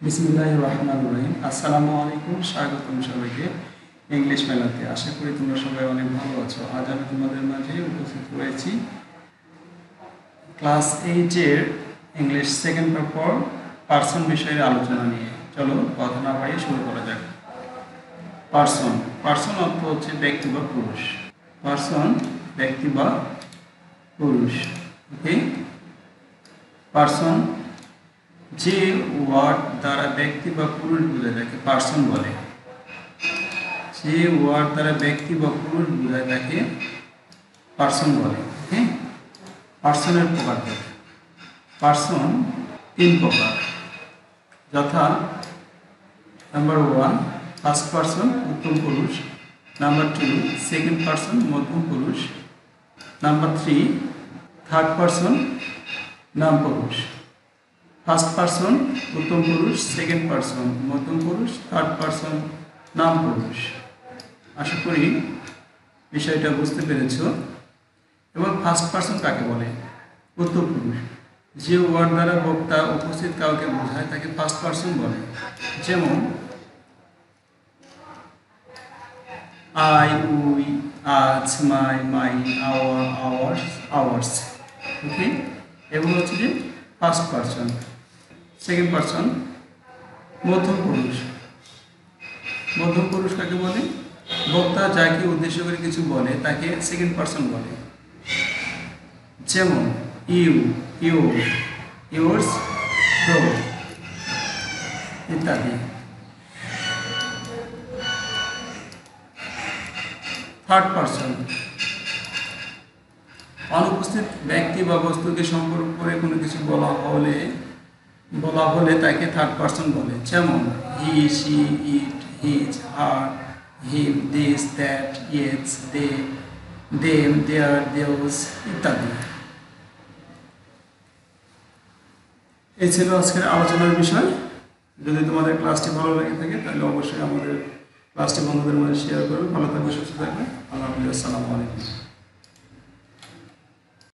বিসমিল্লাহির রহমানির রহিম। আসসালামু আলাইকুম, স্বাগতম সবাইকে ইংলিশ মেলাতে। আশা করি তোমরা সবাই অনেক ভালো আছো। আজ আমি তোমাদের মাঝে উপস্থিত হয়েছি ক্লাস 8 এর ইংলিশ সেকেন্ড পেপার পার্সন বিষয়ের আলোচনা নিয়ে। চলো কথা না বাড়িয়ে শুরু করা যাক। পার্সন অর্থ হচ্ছে ব্যক্তি বা পুরুষ। পার্সন ব্যক্তি বা পুরুষ। ওকে, পার্সন যে ওয়ার্ড দ্বারা ব্যক্তি বা পুরুষ বোঝায় তাকে পার্সন বলে। যে ওয়ার্ড দ্বারা ব্যক্তি বা পুরুষ বোঝায় তাকে পার্সন বলে। ওকে, পার্সনের প্রকার। পার্সন 3 প্রকার, যথা নাম্বার 1 ফার্স্ট পার্সন উত্তম পুরুষ, নাম্বার 2 সেকেন্ড পার্সন মধ্যম পুরুষ, নাম্বার 3 থার্ড পার্সন নাম পুরুষ। ফার্স্ট পার্সন উত্তম পুরুষ, সেকেন্ড পার্সন মধ্যম পুরুষ, থার্ড পার্সন নাম পুরুষ। আশা করি বিষয়টা বুঝতে পেরেছ। এবং ফার্স্ট পার্সন কাকে বলে? উত্তম পুরুষ। যে ওয়ার্ড দ্বারা বক্তা উপস্থিত কাউকে বোঝায় তাকে ফার্স্ট পার্সন বলে। যেমন আই, উই, আজ, মাই, মাই, আওয়ার, আওয়ার্স, আওয়ার্স। ওকে, এগুলো হচ্ছে যে ফার্স্ট পার্সন। সেকেন্ড পার্সন মধ্যম পুরুষ। মধ্যম পুরুষ কাকে বলে? বক্তা যাকে উদ্দেশ্য করে কিছু বলে তাকে সেকেন্ড পার্সন বলে। যেমন ইউ, ইউর, ইউর্স, দোর ইত্যাদি। থার্ড পার্সন অনুপস্থিত ব্যক্তি বা বস্তুকে সম্পর্ক করে কোনো কিছু বলা হলে তাকে থার্ড পার্সন বলে। যেমন he, she, it, his, her, him, this, that, its, they, them, their, those ইত্যাদি। এই ছিল আজকের আলোচনার বিষয়। যদি তোমাদের ক্লাসটি ভালো লেগে থাকে তাহলে অবশ্যই আমাদের ক্লাসটি বন্ধুদের মধ্যে শেয়ার করবে। ভালো থাকবে, সুস্থ থাকবে। আল্লাহ হাফিজ, আসসালামু আলাইকুম।